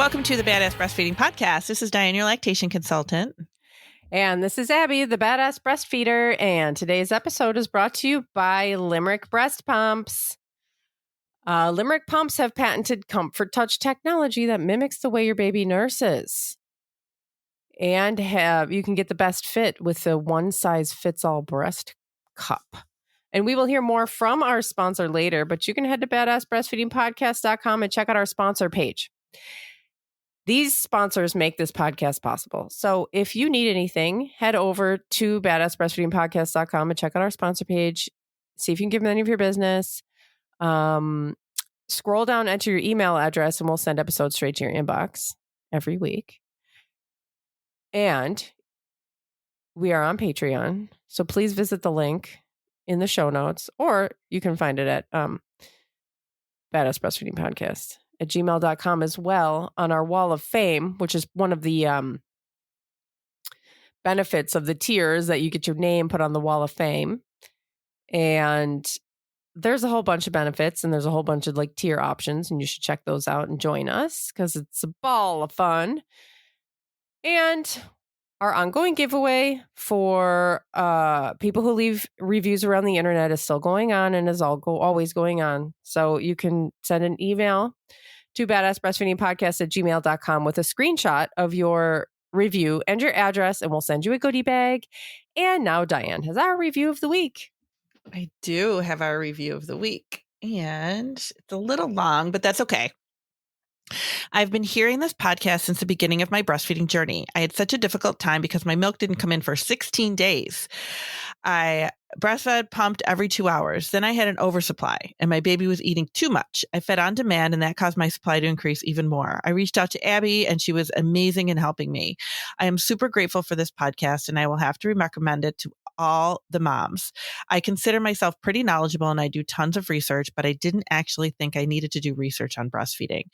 Welcome to the Badass Breastfeeding Podcast. This is Diane, your lactation consultant. And this is Abby, the Badass Breastfeeder. And today's episode is brought to you by Limerick Breast Pumps. Limerick Pumps have patented Comfort Touch technology that mimics the way your baby nurses. And you can get the best fit with the one-size-fits-all breast cup. And we will hear more from our sponsor later, but you can head to badassbreastfeedingpodcast.com and check out our sponsor page. These sponsors make this podcast possible. So if you need anything, head over to badassbreastfeedingpodcast.com and check out our sponsor page. See if you can give them any of your business. Scroll down, enter your email address, and we'll send episodes straight to your inbox every week. And we are on Patreon. So please visit the link in the show notes, or you can find it at Badass Breastfeeding Podcast at gmail.com as well on our wall of fame, which is one of the benefits of the tiers, that you get your name put on the wall of fame. And there's a whole bunch of benefits, and there's a whole bunch of like tier options, and you should check those out and join us because it's a ball of fun. And our ongoing giveaway for people who leave reviews around the internet is still going on and is always going on. So you can send an email to badassbreastfeedingpodcast@gmail.com with a screenshot of your review and your address, and we'll send you a goodie bag. And now Diane has our review of the week. I do have our review of the week, and it's a little long, but that's okay. I've been hearing this podcast since the beginning of my breastfeeding journey. I had such a difficult time because my milk didn't come in for 16 days. I breastfed, pumped every 2 hours. Then I had an oversupply and my baby was eating too much. I fed on demand and that caused my supply to increase even more. I reached out to Abby and she was amazing in helping me. I am super grateful for this podcast and I will have to recommend it to all the moms. I consider myself pretty knowledgeable and I do tons of research, but I didn't actually think I needed to do research on breastfeeding.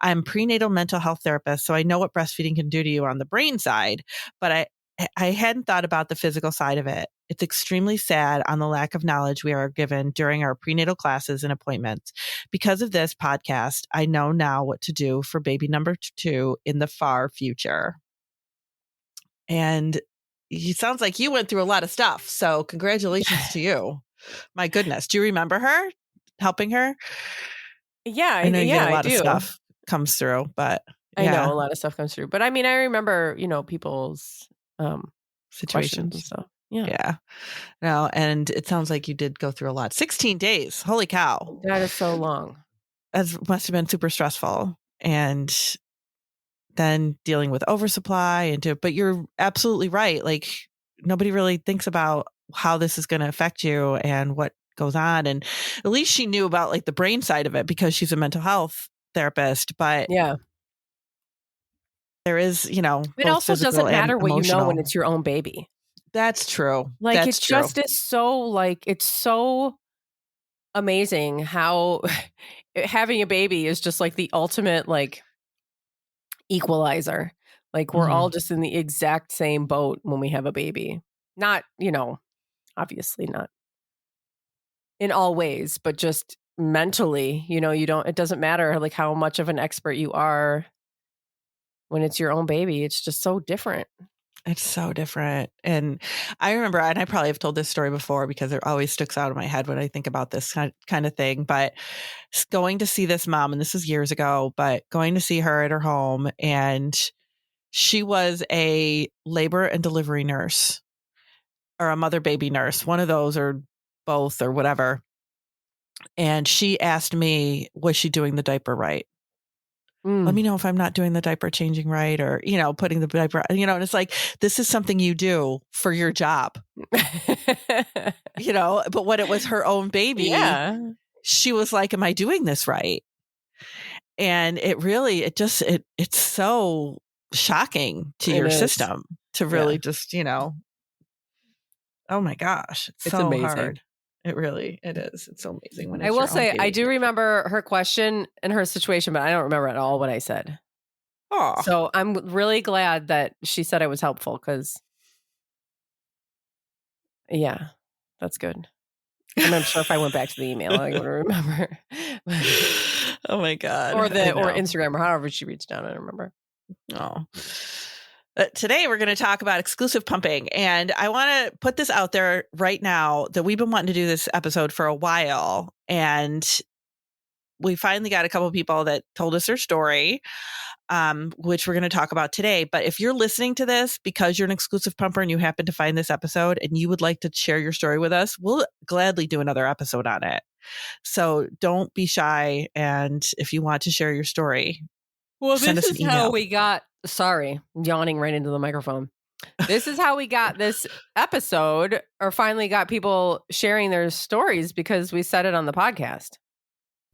I'm prenatal mental health therapist, so I know what breastfeeding can do to you on the brain side, but I hadn't thought about the physical side of it. It's extremely sad on the lack of knowledge we are given during our prenatal classes and appointments. Because of this podcast, I know now what to do for baby number 2 in the far future. And it sounds like you went through a lot of stuff. So congratulations to you. My goodness. Do you remember her? Helping her? Yeah, I know you get a lot I of do. stuff comes through, but I know a lot of stuff comes through. But I mean, I remember, people's situations and stuff. Yeah. Yeah. No, and it sounds like you did go through a lot. 16 days. Holy cow. That is so long. That must have been super stressful. And then dealing with oversupply but you're absolutely right. Like nobody really thinks about how this is going to affect you and what goes on. And at least she knew about like the brain side of it because she's a mental health therapist, but yeah, there is, it both also doesn't matter what emotional. you know when it's your own baby. That's true. Like That's it just is so it's so amazing how having a baby is just like the ultimate like equalizer. Like we're all just in the exact same boat when we have a baby. Not, obviously not in all ways, but just mentally, it doesn't matter like how much of an expert you are when it's your own baby. It's just so different. It's so different. And I remember, and I probably have told this story before because it always sticks out in my head when I think about this kind of thing, but going to see this mom, and this is years ago, but going to see her at her home, and she was a labor and delivery nurse or a mother baby nurse, one of those or both or whatever. And she asked me, was she doing the diaper right? Let me know if I'm not doing the diaper changing right or, putting the diaper, and it's like, this is something you do for your job, but when it was her own baby, she was like, am I doing this right? And it's so shocking to your system to really just, oh my gosh, it's so amazing. hard. It is. It's so amazing when it's I will say, I do remember her question and her situation, but I don't remember at all what I said. Oh, so I'm really glad that she said I was helpful because, yeah, that's good. I'm not sure if I went back to the email, I would remember. Oh my God. Or I know. Instagram, or however she reached out. I don't remember. Oh. Today we're going to talk about exclusive pumping, and I want to put this out there right now that we've been wanting to do this episode for a while, and we finally got a couple of people that told us their story, which we're going to talk about today. But if you're listening to this because you're an exclusive pumper and you happen to find this episode and you would like to share your story with us, we'll gladly do another episode on it. So don't be shy, and if you want to share your story, well, send us an email. Sorry, yawning right into the microphone. This is how we got this episode, or finally got people sharing their stories, because we said it on the podcast.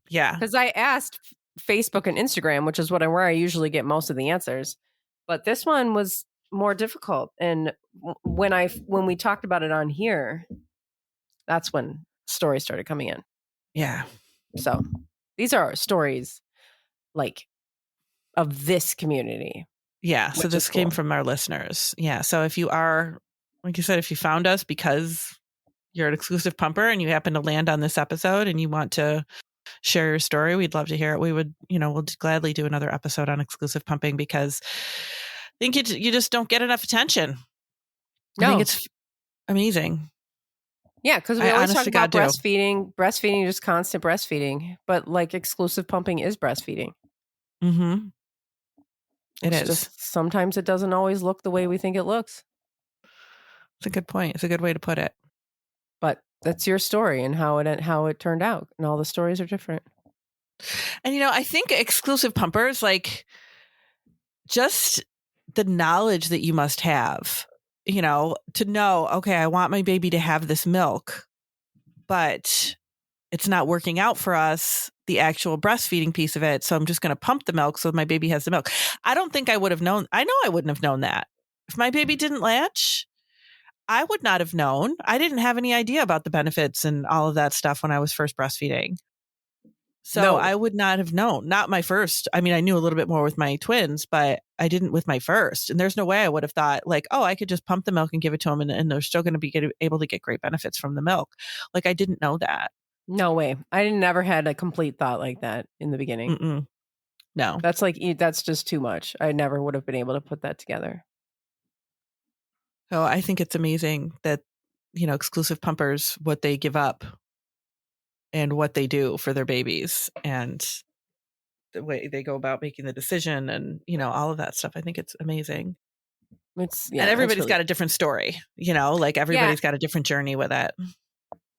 Yeah. Because I asked Facebook and Instagram, which is where I usually get most of the answers. But this one was more difficult. And when we talked about it on here, that's when stories started coming in. Yeah. So these are stories like of this community. Yeah. So this came from our listeners. Yeah. So if you are, like you said, if you found us because you're an exclusive pumper and you happen to land on this episode and you want to share your story, we'd love to hear it. We would, we'll gladly do another episode on exclusive pumping, because I think you just don't get enough attention. No. I think it's amazing. Yeah, because we always talk about breastfeeding, just constant breastfeeding. But like exclusive pumping is breastfeeding. Mm-hmm. It's just sometimes it doesn't always look the way we think it looks. It's a good point. It's a good way to put it. But that's your story and how it turned out, and all the stories are different. And I think exclusive pumpers, like, just the knowledge that you must have, to know, okay, I want my baby to have this milk, but it's not working out for us, the actual breastfeeding piece of it. So I'm just going to pump the milk so my baby has the milk. I don't think I would have known. I know I wouldn't have known that. If my baby didn't latch, I would not have known. I didn't have any idea about the benefits and all of that stuff when I was first breastfeeding. So no. I would not have known. Not my first. I mean, I knew a little bit more with my twins, but I didn't with my first. And there's no way I would have thought like, oh, I could just pump the milk and give it to them, and they're still going to be able to get great benefits from the milk. Like, I didn't know that. No way. I never had a complete thought like that in the beginning. Mm-mm. No. That's just too much. I never would have been able to put that together. So I think it's amazing that, exclusive pumpers, what they give up and what they do for their babies and the way they go about making the decision and, all of that stuff. I think it's amazing. And everybody's got a different story, like everybody's got a different journey with it.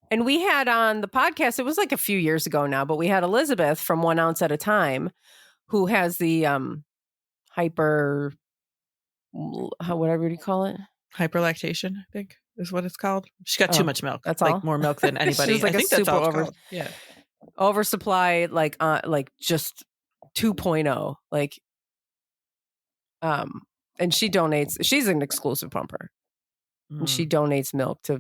And we had on the podcast, it was like a few years ago now, but we had Elizabeth from 1 Ounce at a Time, who has the whatever you call it? Hyperlactation, I think is what it's called. She's got too much milk. That's like all? more milk than anybody. She's like I think that's all it's called. Yeah. Oversupply, like just 2.0, like, and she donates. She's an exclusive pumper, and she donates milk to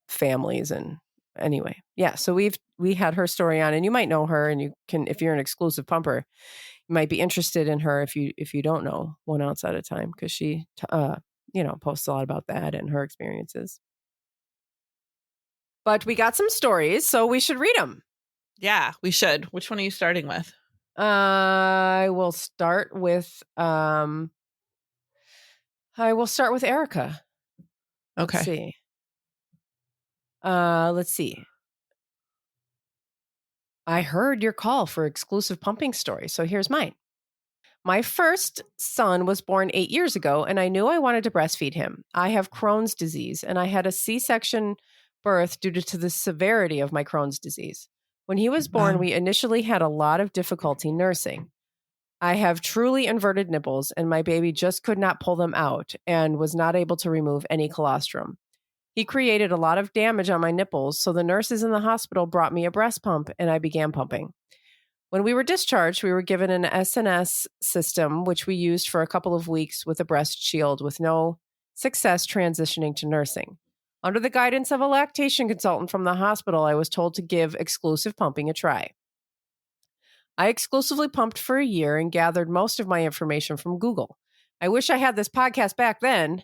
families. And anyway, yeah. So we had her story on, and you might know her, and you can, if you're an exclusive pumper, you might be interested in her if you don't know 1 Ounce at a Time, because she posts a lot about that and her experiences. But we got some stories, so we should read them. Yeah, we should. Which one are you starting with? I will start with Erica. Okay. Let's see. I heard your call for exclusive pumping story, so here's mine. My first son was born 8 years ago, and I knew I wanted to breastfeed him. I have Crohn's disease, and I had a C-section birth due to the severity of my Crohn's disease. When he was born, we initially had a lot of difficulty nursing. I have truly inverted nipples, and my baby just could not pull them out and was not able to remove any colostrum. He created a lot of damage on my nipples, so the nurses in the hospital brought me a breast pump, and I began pumping. When we were discharged, we were given an SNS system, which we used for a couple of weeks with a breast shield, with no success transitioning to nursing. Under the guidance of a lactation consultant from the hospital, I was told to give exclusive pumping a try. I exclusively pumped for a year and gathered most of my information from Google. I wish I had this podcast back then.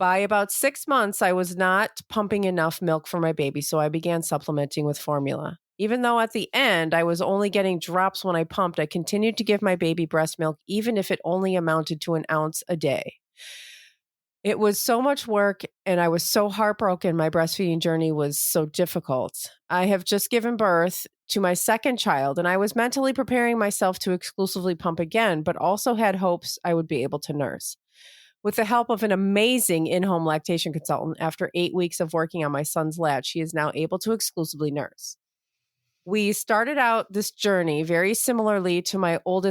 By about 6 months, I was not pumping enough milk for my baby, so I began supplementing with formula. Even though at the end I was only getting drops when I pumped, I continued to give my baby breast milk, even if it only amounted to an ounce a day. It was so much work, and I was so heartbroken. My breastfeeding journey was so difficult. I have just given birth to my second child, and I was mentally preparing myself to exclusively pump again, but also had hopes I would be able to nurse. With the help of an amazing in-home lactation consultant, after 8 weeks of working on my son's latch, she is now able to exclusively nurse. We started out this journey very similarly to my older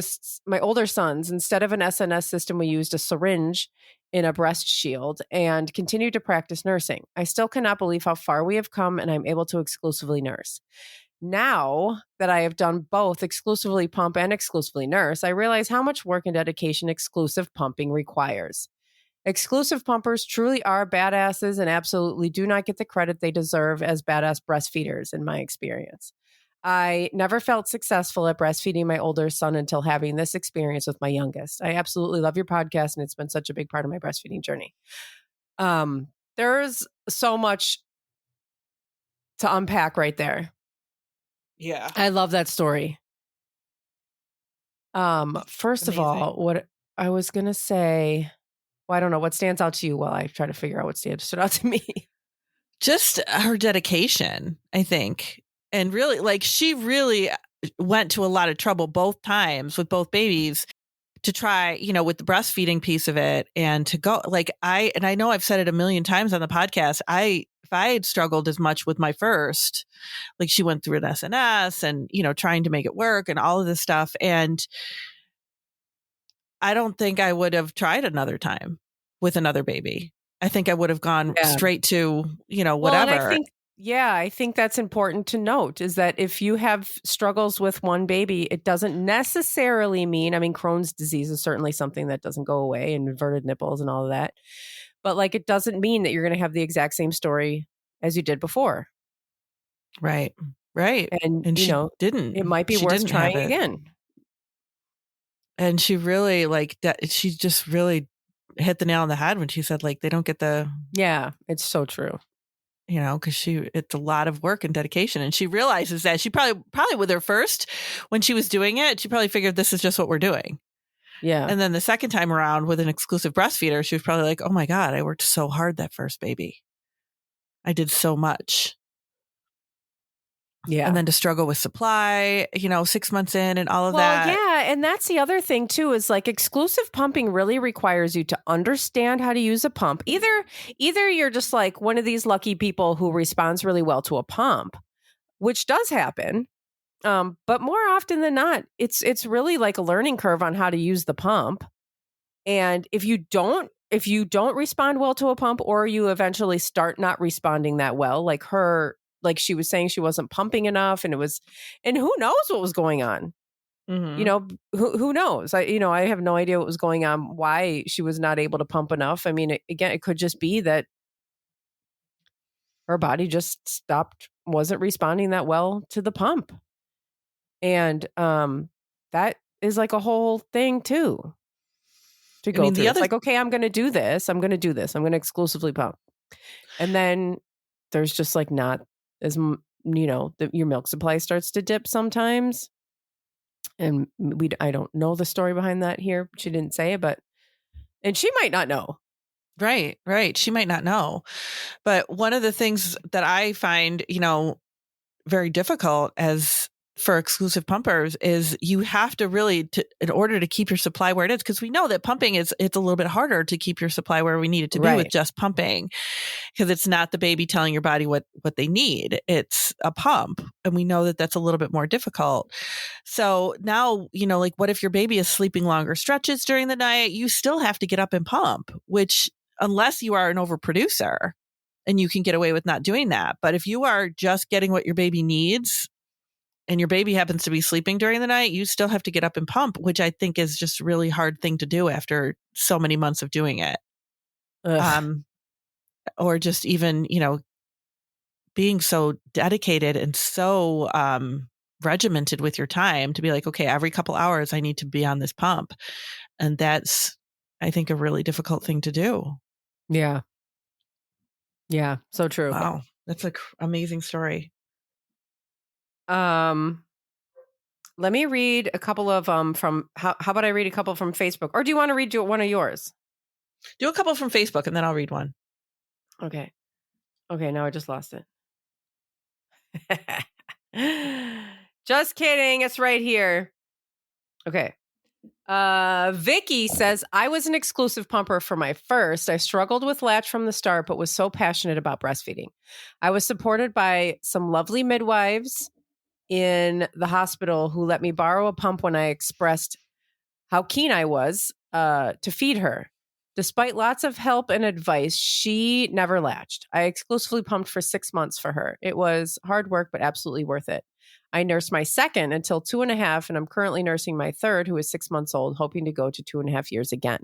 sons. Instead of an SNS system, we used a syringe in a breast shield and continued to practice nursing. I still cannot believe how far we have come, and I'm able to exclusively nurse. Now that I have done both exclusively pump and exclusively nurse, I realize how much work and dedication exclusive pumping requires. Exclusive pumpers truly are badasses and absolutely do not get the credit they deserve as badass breastfeeders, in my experience. I never felt successful at breastfeeding my older son until having this experience with my youngest. I absolutely love your podcast, and it's been such a big part of my breastfeeding journey. There's so much to unpack right there. Yeah. I love that story. First of all, what I was going to say, well, I don't know what stands out to you while I try to figure out what stood out to me. Just her dedication, I think. And really, like, she really went to a lot of trouble both times with both babies to try, with the breastfeeding piece of it, and to go, like, I know I've said it a million times on the podcast. If I had struggled as much with my first, like, she went through an SNS and, trying to make it work and all of this stuff. And I don't think I would have tried another time with another baby. I think I would have gone straight to, whatever. Well, and I think that's important to note, is that if you have struggles with one baby, it doesn't necessarily mean, Crohn's disease is certainly something that doesn't go away, and inverted nipples and all of that. But like, it doesn't mean that you're going to have the exact same story as you did before. Right. Right. And she didn't. It might be worth trying again. And she really, she just really hit the nail on the head when she said, like, they don't get the. Yeah, it's so true. Because it's a lot of work and dedication. And she realizes that she probably with her first, when she was doing it, she probably figured this is just what we're doing. Yeah. And then the second time around with an exclusive breastfeeder, she was probably like, oh my God, I worked so hard that first baby. I did so much. Yeah. And then to struggle with supply, 6 months in and all of that. Yeah. And that's the other thing too, is like, exclusive pumping really requires you to understand how to use a pump. Either you're just like one of these lucky people who responds really well to a pump, which does happen. But more often than not, it's really like a learning curve on how to use the pump. And if you don't respond well to a pump, or you eventually start not responding that well, like she was saying, she wasn't pumping enough, and who knows what was going on. Mm-hmm. Who knows? I have no idea what was going on, why she was not able to pump enough. Again, it could just be that her body just wasn't responding that well to the pump. And that is like a whole thing too, to go through. It's like, okay, I'm going to do this. I'm going to exclusively pump. And then there's just like not as, your milk supply starts to dip sometimes. And I don't know the story behind that here. She didn't say it, and she might not know. Right. She might not know. But one of the things that I find, very difficult for exclusive pumpers is you have to really, in order to keep your supply where it is, because we know that pumping it's a little bit harder to keep your supply where we need it to be with just pumping, because it's not the baby telling your body what they need. It's a pump. And we know that that's a little bit more difficult. So now, like, what if your baby is sleeping longer stretches during the night? You still have to get up and pump, which, unless you are an overproducer and you can get away with not doing that. But if you are just getting what your baby needs, and your baby happens to be sleeping during the night, you still have to get up and pump, which I think is just a really hard thing to do after so many months of doing it. Or just even, being so dedicated and so regimented with your time to be like, okay, every couple hours I need to be on this pump. And that's, I think, a really difficult thing to do. Yeah. Yeah. So true. Wow. That's an amazing story. Let me read a couple of from how about I read a couple from Facebook, or do you want to read one of yours? Do a couple from Facebook and then I'll read one. Okay. Now I just lost it. Just kidding. It's right here. Okay. Vicky says, I was an exclusive pumper for my first. I struggled with latch from the start, but was so passionate about breastfeeding. I was supported by some lovely midwives in the hospital who let me borrow a pump when I expressed how keen I was to feed her. Despite lots of help and advice, she never latched. I exclusively pumped for 6 months for her. It was hard work, but absolutely worth it. I nursed my second until 2.5, and I'm currently nursing my third, who is 6 months old, hoping to go to 2.5 years again.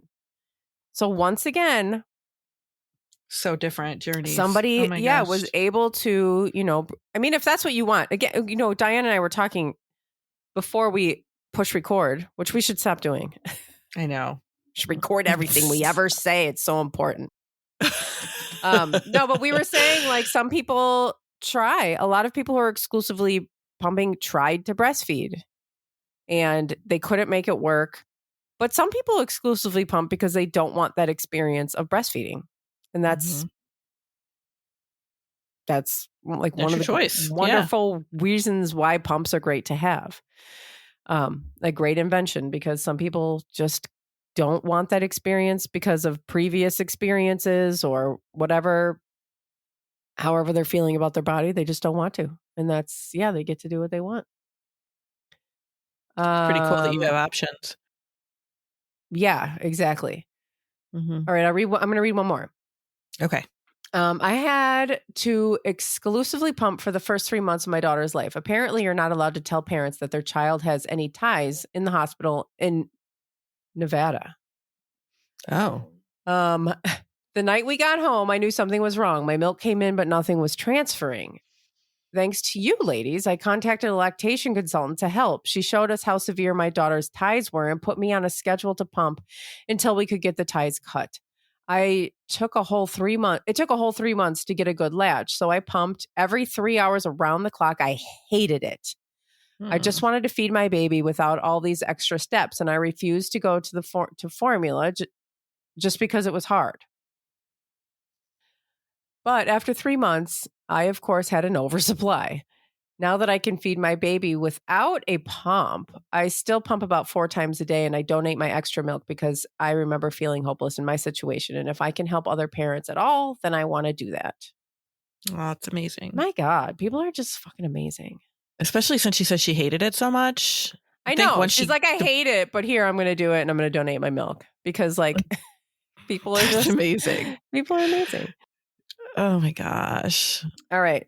So once again, so different journeys. Somebody, was able to, I mean, if that's what you want. Again, Dianne and I were talking before we push record, which we should stop doing. I know. Should record everything we ever say. It's so important. No, but we were saying, like, some people try. A lot of people who are exclusively pumping tried to breastfeed and they couldn't make it work. But some people exclusively pump because they don't want that experience of breastfeeding. And that's like one of the wonderful reasons why pumps are great to have. A great invention, because some people just don't want that experience because of previous experiences or whatever, however they're feeling about their body. They just don't want to. And they get to do what they want. It's pretty cool that you have options. Yeah, exactly. Mm-hmm. All right, I'm going to read one more. Okay. I had to exclusively pump for the first 3 months of my daughter's life. Apparently, you're not allowed to tell parents that their child has any ties in the hospital in Nevada. Oh. The night we got home, I knew something was wrong. My milk came in, but nothing was transferring. Thanks to you ladies, I contacted a lactation consultant to help. She showed us how severe my daughter's ties were and put me on a schedule to pump until we could get the ties cut. It took a whole 3 months to get a good latch. So I pumped every 3 hours around the clock. I hated it. I just wanted to feed my baby without all these extra steps. And I refused to go to formula just because it was hard. But after 3 months, I, of course, had an oversupply. Now that I can feed my baby without a pump, I still pump about 4 times a day, and I donate my extra milk because I remember feeling hopeless in my situation. And if I can help other parents at all, then I want to do that. Oh, that's amazing. My God, people are just fucking amazing. Especially since she says she hated it so much. I know. She's like, I hate it, but here, I'm going to do it, and I'm going to donate my milk because, like, people are just amazing. People are amazing. Oh, my gosh. All right.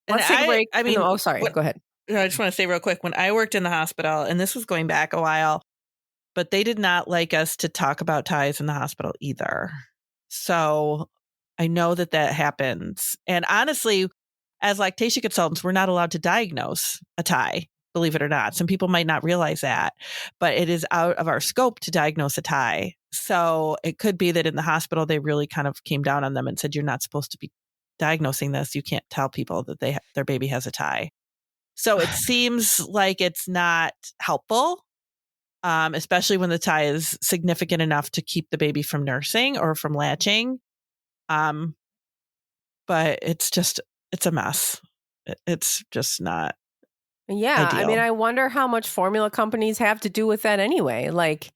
Let's take a break. I mean, go ahead. I just want to say real quick, when I worked in the hospital, and this was going back a while, but they did not like us to talk about ties in the hospital either. So I know that happens. And honestly, as lactation consultants, we're not allowed to diagnose a tie, believe it or not. Some people might not realize that, but it is out of our scope to diagnose a tie. So it could be that in the hospital, they really kind of came down on them and said, you're not supposed to be diagnosing this. You can't tell people that their baby has a tie. So it seems like it's not helpful, especially when the tie is significant enough to keep the baby from nursing or from latching. But it's a mess. It's just not. Yeah. ideal. I mean, I wonder how much formula companies have to do with that anyway. Like,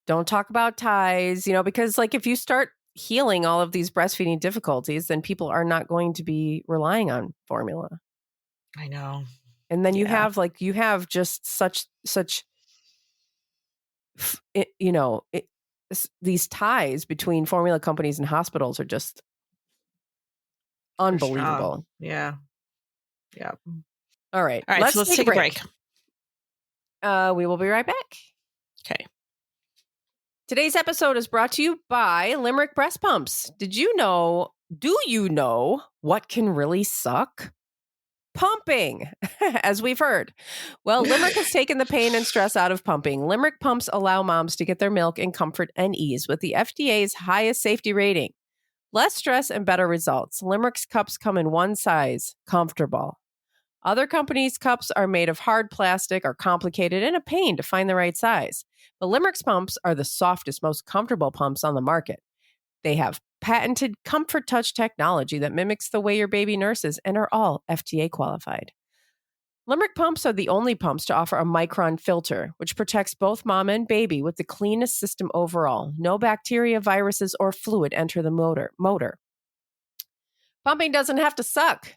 don't talk about ties, because like if you start healing all of these breastfeeding difficulties, then people are not going to be relying on formula. I know. And then you have just such these ties between formula companies and hospitals are just unbelievable. Yeah. All right. So let's take a break. We will be right back. Okay. Today's episode is brought to you by Limerick Breast Pumps. Do you know what can really suck? Pumping, as we've heard. Well, Limerick has taken the pain and stress out of pumping. Limerick pumps allow moms to get their milk in comfort and ease with the FDA's highest safety rating. Less stress and better results. Limerick's cups come in one size, comfortable. Other companies' cups are made of hard plastic, are complicated, and a pain to find the right size. But Limerick's pumps are the softest, most comfortable pumps on the market. They have patented Comfort Touch technology that mimics the way your baby nurses and are all FDA qualified. Limerick pumps are the only pumps to offer a micron filter, which protects both mom and baby with the cleanest system overall. No bacteria, viruses, or fluid enter the motor. Pumping doesn't have to suck.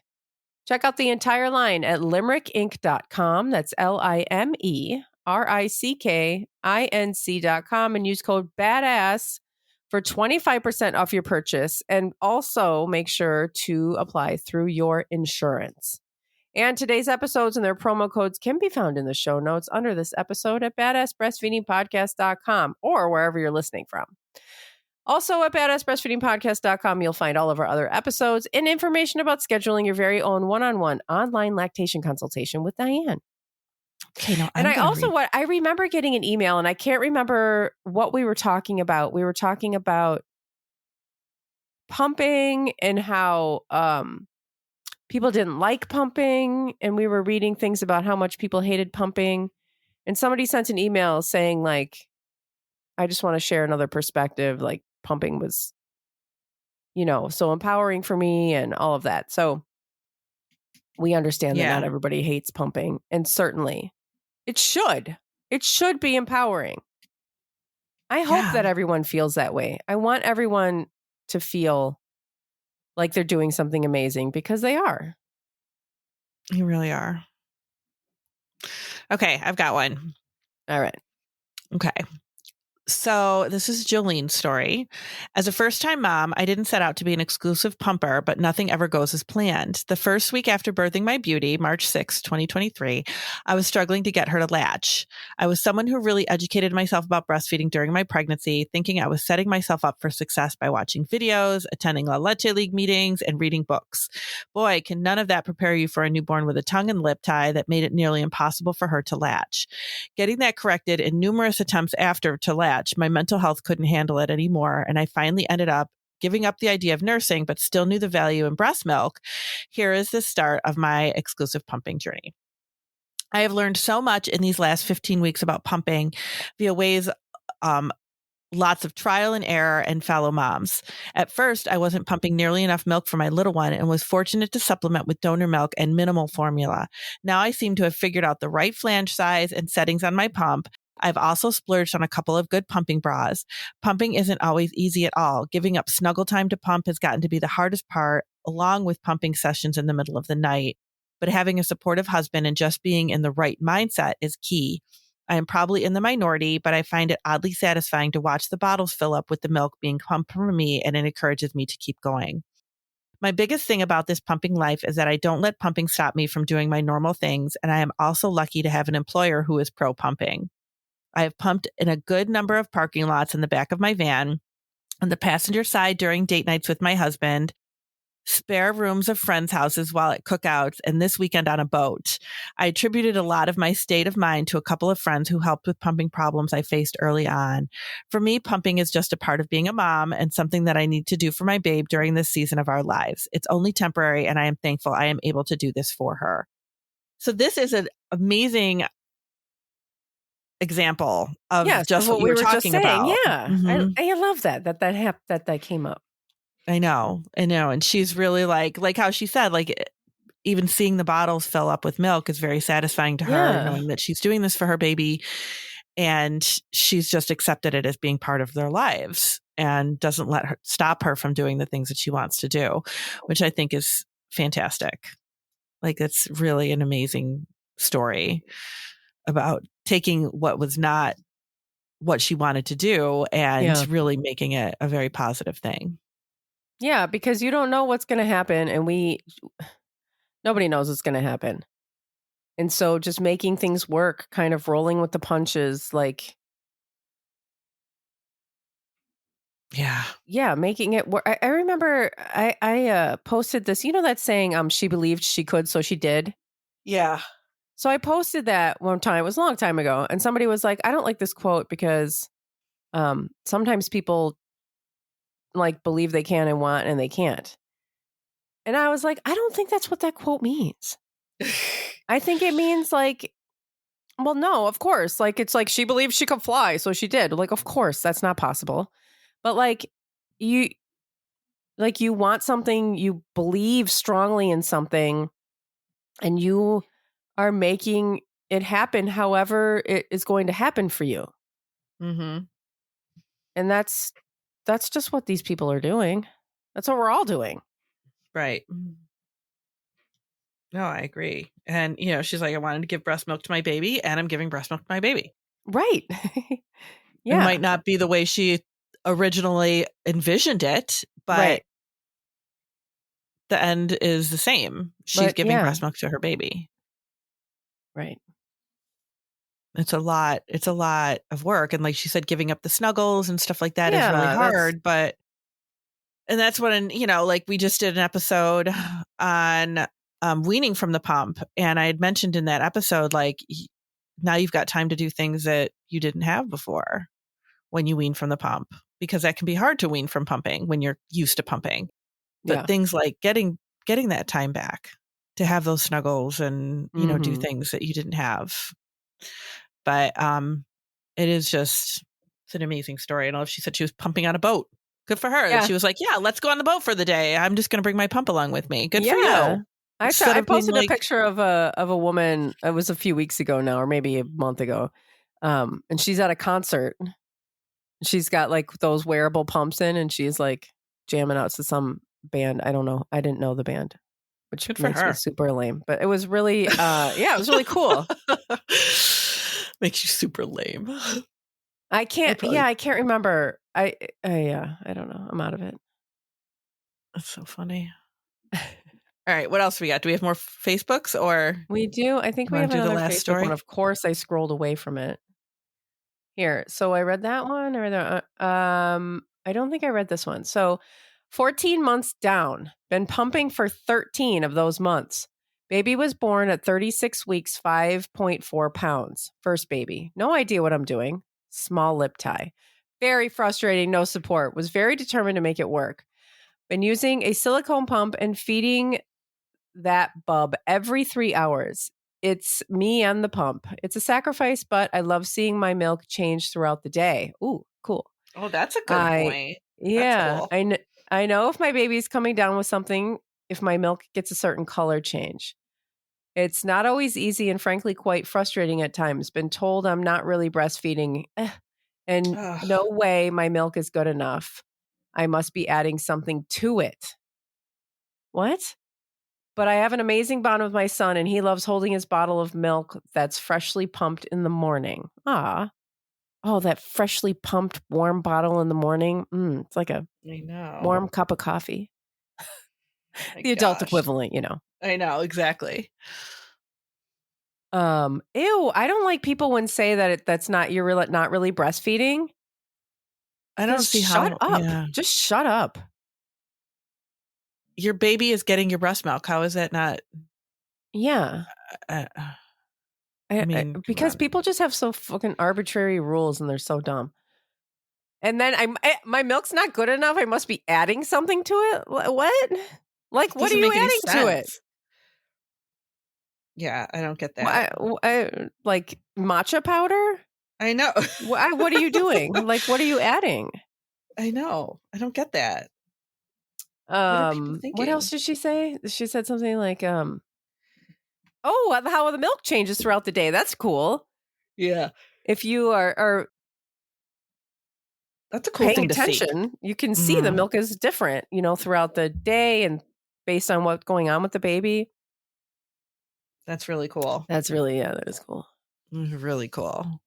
Check out the entire line at limerickinc.com. That's LIMERICKINC.com and use code BADASS for 25% off your purchase. And also make sure to apply through your insurance. And today's episodes and their promo codes can be found in the show notes under this episode at badassbreastfeedingpodcast.com or wherever you're listening from. Also at badassbreastfeedingpodcast.com, you'll find all of our other episodes and information about scheduling your very own one-on-one online lactation consultation with Dianne. Okay, no, and I remember getting an email, and I can't remember what we were talking about. We were talking about pumping and how people didn't like pumping, and we were reading things about how much people hated pumping. And somebody sent an email saying, like, I just want to share another perspective. Like, pumping was, so empowering for me and all of that. So we understand that not everybody hates pumping. And certainly it should be empowering. I hope that everyone feels that way. I want everyone to feel like they're doing something amazing, because they are. You really are. Okay, I've got one. All right. Okay. So this is Jolene's story. As a first-time mom, I didn't set out to be an exclusive pumper, but nothing ever goes as planned. The first week after birthing my beauty, March 6, 2023, I was struggling to get her to latch. I was someone who really educated myself about breastfeeding during my pregnancy, thinking I was setting myself up for success by watching videos, attending La Leche League meetings, and reading books. Boy, can none of that prepare you for a newborn with a tongue and lip tie that made it nearly impossible for her to latch. Getting that corrected in numerous attempts after to latch, my mental health couldn't handle it anymore, and I finally ended up giving up the idea of nursing, but still knew the value in breast milk. Here is the start of my exclusive pumping journey. I have learned so much in these last 15 weeks about pumping via ways lots of trial and error and fellow moms. At first, I wasn't pumping nearly enough milk for my little one and was fortunate to supplement with donor milk and minimal formula. Now I seem to have figured out the right flange size and settings on my pump. I've also splurged on a couple of good pumping bras. Pumping isn't always easy at all. Giving up snuggle time to pump has gotten to be the hardest part, along with pumping sessions in the middle of the night. But having a supportive husband and just being in the right mindset is key. I am probably in the minority, but I find it oddly satisfying to watch the bottles fill up with the milk being pumped from me, and it encourages me to keep going. My biggest thing about this pumping life is that I don't let pumping stop me from doing my normal things, and I am also lucky to have an employer who is pro-pumping. I have pumped in a good number of parking lots in the back of my van, on the passenger side during date nights with my husband, spare rooms of friends' houses while at cookouts, and this weekend on a boat. I attributed a lot of my state of mind to a couple of friends who helped with pumping problems I faced early on. For me, pumping is just a part of being a mom and something that I need to do for my babe during this season of our lives. It's only temporary, and I am thankful I am able to do this for her. So this is an amazing example of just what we were talking about. Yeah. Mm-hmm. I love that came up. I know. And she's really like how she said, like, even seeing the bottles fill up with milk is very satisfying to her, knowing that she's doing this for her baby, and she's just accepted it as being part of their lives and doesn't let her stop her from doing the things that she wants to do, which I think is fantastic. Like, it's really an amazing story about taking what was not what she wanted to do and really making it a very positive thing. Yeah, because you don't know what's going to happen, and nobody knows what's going to happen. And so just making things work, kind of rolling with the punches, like, yeah, making it work. I remember I posted this, that saying, she believed she could, so she did. Yeah. So I posted that one time. It was a long time ago. And somebody was like, I don't like this quote because sometimes people like believe they can and want and they can't. And I was like, I don't think that's what that quote means. I think it means like, well, no, of course. Like, it's like she believed she could fly, so she did. Like, of course, that's not possible. But you you want something, you believe strongly in something, and you are making it happen however it is going to happen for you. Mm-hmm. And that's just what these people are doing. That's what we're all doing. Right. No, I agree. And, she's like, I wanted to give breast milk to my baby, and I'm giving breast milk to my baby. Right. It Yeah. might not be the way she originally envisioned it, but Right. the end is the same. She's But giving yeah. breast milk to her baby. Right. It's a lot of work. And like she said, giving up the snuggles and stuff like that is really Yeah, hard. And that's when, like we just did an episode on weaning from the pump. And I had mentioned in that episode, like now you've got time to do things that you didn't have before when you wean from the pump, because that can be hard to wean from pumping when you're used to pumping. But Yeah. things like getting that time back to have those snuggles and, do Mhm. things that you didn't have. But it is just, it's an amazing story. And I love she said she was pumping on a boat. Good for her. Yeah. She was like, yeah, let's go on the boat for the day. I'm just going to bring my pump along with me. Good for Yeah. you. I Instead of being posted a like, picture of a woman. It was a few weeks ago now, or maybe a month ago. And she's at a concert. She's got like those wearable pumps in, and she's like jamming out to some band. I don't know. I didn't know the band, which good for makes me her. super lame. But it was really, it was really cool. Makes you super lame. I can't remember. I don't know. I'm out of it. That's so funny. All right, what else we got? Do we have more Facebooks, or We do? I think we wanna have do the another last Facebook story? one. Of course, I scrolled away from it. Here, so I read that one. I don't think I read this one. So, 14 months down, been pumping for 13 of those months. Baby was born at 36 weeks, 5.4 pounds. First baby. No idea what I'm doing. Small lip tie. Very frustrating, no support. Was very determined to make it work. Been using a silicone pump and feeding that bub every 3 hours. It's me and the pump. It's a sacrifice, but I love seeing my milk change throughout the day. Ooh, cool. Oh, that's a good point. That's Yeah, cool. I know if my baby's coming down with something, if my milk gets a certain color change. It's not always easy and frankly quite frustrating at times. Been told I'm not really breastfeeding, and Ugh. no way my milk is good enough. I must be adding something to it. What? But I have an amazing bond with my son, and he loves holding his bottle of milk that's freshly pumped in the morning. Ah, oh, that freshly pumped warm bottle in the morning. It's like a I know. warm cup of coffee. My The adult gosh. equivalent, I know, exactly. Ew, I don't like people when say that that's not you're not really breastfeeding. I don't Just see shut how. up. Yeah, Just shut up. your baby is getting your breast milk. How is that not? Yeah. Uh, I mean, come because on. people just have so fucking arbitrary rules and they're so dumb. And then my milk's not good enough. I must be adding something to it. What? Like, what are Doesn't you make any adding to it? sense. Yeah, I don't get that. Like matcha powder? I know. What are you doing? Like, what are you adding? I know. I don't get that. What are people thinking? What else did she say? She said something like, oh, how the milk changes throughout the day. That's cool. Yeah, If you are that's a cool paying thing to see. attention, you can see the milk is different, throughout the day and based on what's going on with the baby. That's really cool. That is cool. Really cool.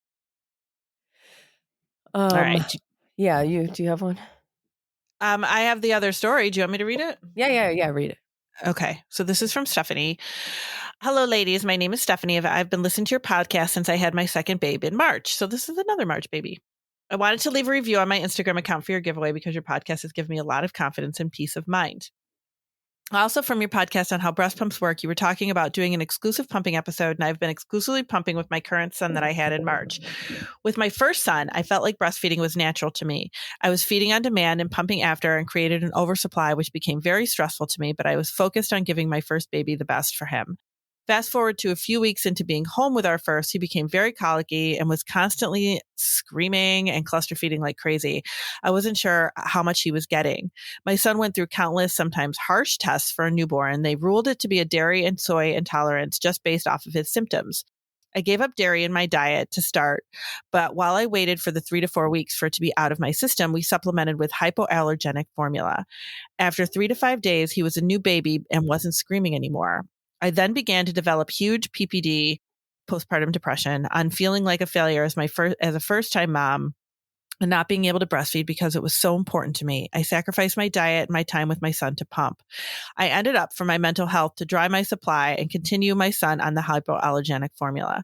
All right. Yeah, do you have one? I have the other story. Do you want me to read it? Yeah, read it. Okay. So this is from Stephanie. Hello, ladies. My name is Stephanie. I've been listening to your podcast since I had my second babe in March. So this is another March baby. I wanted to leave a review on my Instagram account for your giveaway because your podcast has given me a lot of confidence and peace of mind. Also, from your podcast on how breast pumps work, you were talking about doing an exclusive pumping episode, and I've been exclusively pumping with my current son that I had in March. With my first son, I felt like breastfeeding was natural to me. I was feeding on demand and pumping after and created an oversupply, which became very stressful to me, but I was focused on giving my first baby the best for him. Fast forward to a few weeks into being home with our first, he became very colicky and was constantly screaming and cluster feeding like crazy. I wasn't sure how much he was getting. My son went through countless, sometimes harsh tests for a newborn. They ruled it to be a dairy and soy intolerance just based off of his symptoms. I gave up dairy in my diet to start, but while I waited for the 3 to 4 weeks for it to be out of my system, we supplemented with hypoallergenic formula. After 3 to 5 days, he was a new baby and wasn't screaming anymore. I then began to develop huge PPD, postpartum depression, on feeling like a failure as a first-time mom and not being able to breastfeed because it was so important to me. I sacrificed my diet and my time with my son to pump. I ended up, for my mental health, to dry my supply and continue my son on the hypoallergenic formula.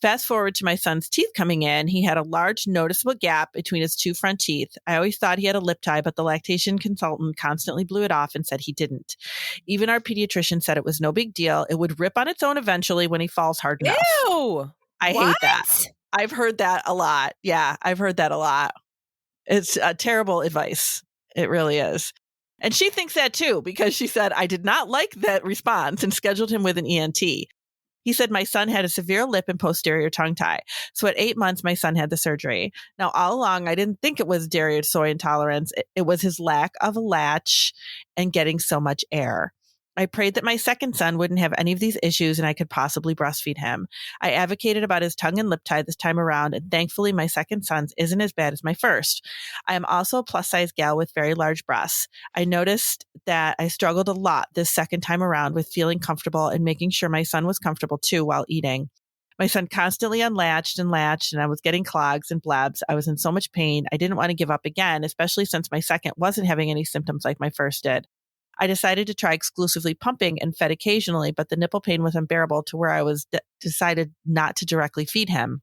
Fast forward to my son's teeth coming in. He had a large, noticeable gap between his 2 front teeth. I always thought he had a lip tie, but the lactation consultant constantly blew it off and said he didn't. Even our pediatrician said it was no big deal. It would rip on its own eventually when he falls hard enough. Ew! I hate that. I've heard that a lot. Yeah, I've heard that a lot. It's terrible advice. It really is. And she thinks that too, because she said, I did not like that response and scheduled him with an ENT. He said my son had a severe lip and posterior tongue tie. So at 8 months, my son had the surgery. Now, all along, I didn't think it was dairy or soy intolerance. It was his lack of a latch and getting so much air. I prayed that my second son wouldn't have any of these issues and I could possibly breastfeed him. I advocated about his tongue and lip tie this time around, and thankfully my second son's isn't as bad as my first. I am also a plus-size gal with very large breasts. I noticed that I struggled a lot this second time around with feeling comfortable and making sure my son was comfortable too while eating. My son constantly unlatched and latched, and I was getting clogs and blebs. I was in so much pain. I didn't want to give up again, especially since my second wasn't having any symptoms like my first did. I decided to try exclusively pumping and fed occasionally, but the nipple pain was unbearable to where I was decided not to directly feed him.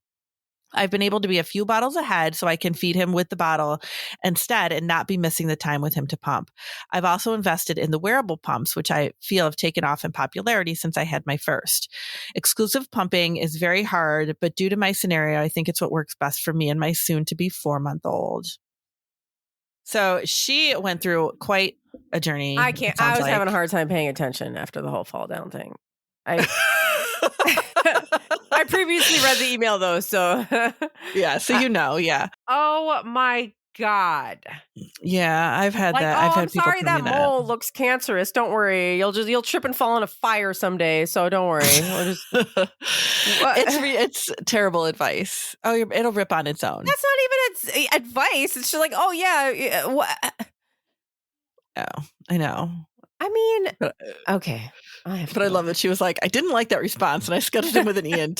I've been able to be a few bottles ahead so I can feed him with the bottle instead and not be missing the time with him to pump. I've also invested in the wearable pumps, which I feel have taken off in popularity since I had my first. Exclusive pumping is very hard, but due to my scenario, I think it's what works best for me and my soon-to-be 4-month-old. So she went through quite a journey. I can't. I was having a hard time paying attention after the whole fall down thing. I previously read the email though, so yeah. So yeah. Oh my God. Yeah, I've had that. I've had I'm sorry that mole looks cancerous. Don't worry. You'll trip and fall in a fire someday. So don't worry. It's terrible advice. Oh, it'll rip on its own. That's not even its advice. It's just like, oh yeah. Oh, I know. I mean, okay. I love that she was like, I didn't like that response, and I scheduled him with an ENT.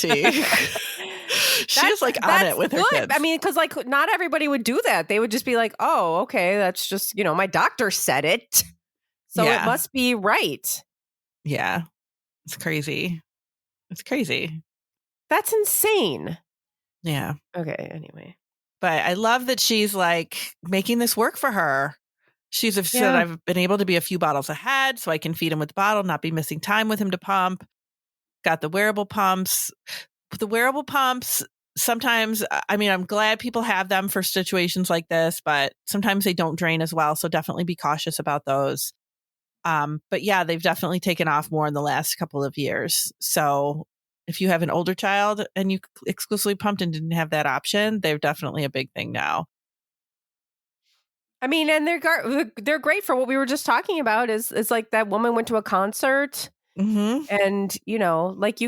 She's like on it with her kids. I mean, because like not everybody would do that. They would just be like, oh, okay, that's just, my doctor said it. So it must be right. Yeah. It's crazy. It's crazy. That's insane. Yeah. Okay, anyway. But I love that she's like making this work for her. She's said, I've been able to be a few bottles ahead so I can feed him with the bottle, not be missing time with him to pump. Got the wearable pumps. The wearable pumps, sometimes, I mean, I'm glad people have them for situations like this, but sometimes they don't drain as well. So definitely be cautious about those. But yeah, they've definitely taken off more in the last couple of years. So if you have an older child and you exclusively pumped and didn't have that option, they're definitely a big thing now. I mean, and they're great for what we were just talking about is like that woman went to a concert and, like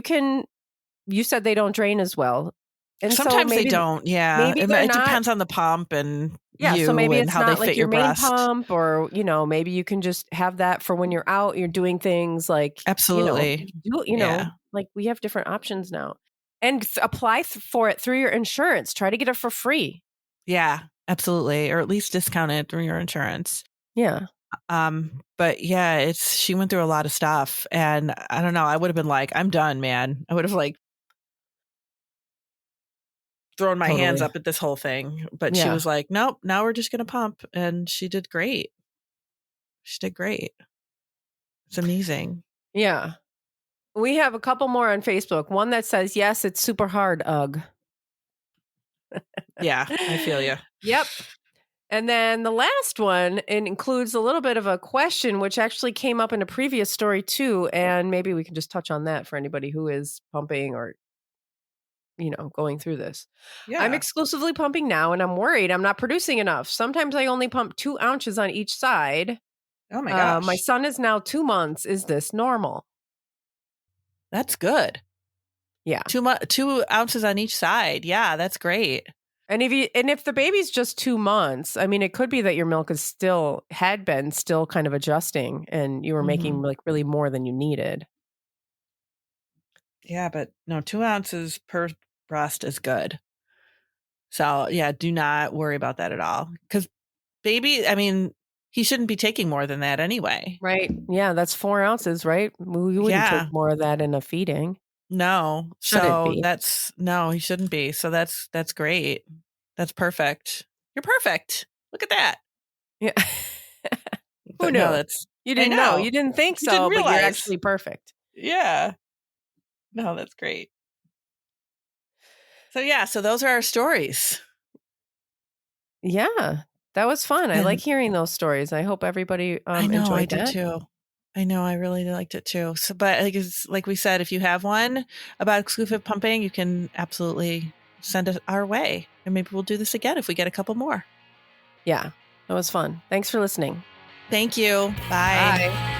you said they don't drain as well. And sometimes they don't. Yeah. It depends on the pump and so maybe it's how not they like fit your main breast. pump or, maybe you can just have that for when you're out, you're doing things like, absolutely. Like we have different options now and apply for it through your insurance. Try to get it for free. Yeah. Absolutely. Or at least discount it through your insurance. Yeah. But yeah, she went through a lot of stuff and I don't know. I would have been like, I'm done, man. I would have like thrown my hands up at this whole thing. But she was like, nope, now we're just going to pump. And she did great. She did great. It's amazing. Yeah. We have a couple more on Facebook. One that says, yes, it's super hard. Ugh. Yeah, I feel you. Yep. And then the last one, it includes a little bit of a question, which actually came up in a previous story too. And maybe we can just touch on that for anybody who is pumping or, going through this. I'm Yeah. exclusively pumping now, and I'm worried I'm not producing enough. Sometimes I only pump 2 ounces on each side. Oh my My gosh. son is now 2 months. Is this normal? That's good. Yeah. 2 ounces on each side. Yeah, that's great. And if the baby's just 2 months, I mean, it could be that your milk had been still kind of adjusting and you were making like really more than you needed. Yeah, but no, 2 ounces per breast is good. So yeah, do not worry about that at all. Because baby, I mean, he shouldn't be taking more than that anyway. Right. Yeah, that's 4 ounces, right? We wouldn't take Yeah. more of that in a feeding. No. Should it So be? no, he shouldn't be. So that's great. That's perfect. You're perfect. Look at that. Yeah. Who But no, knew? that's You I didn't know. know. You didn't think You didn't so, but you're realize. actually perfect. Yeah. No, that's great. So yeah, so those are our stories. Yeah. That was fun. I like And hearing those stories. I hope everybody I know I enjoyed did that. too. I know I really liked it too. So, but like we said, if you have one about exclusive pumping, you can absolutely send it our way, and maybe we'll do this again if we get a couple more. Yeah. That was fun. Thanks for listening. Thank you. Bye. Bye.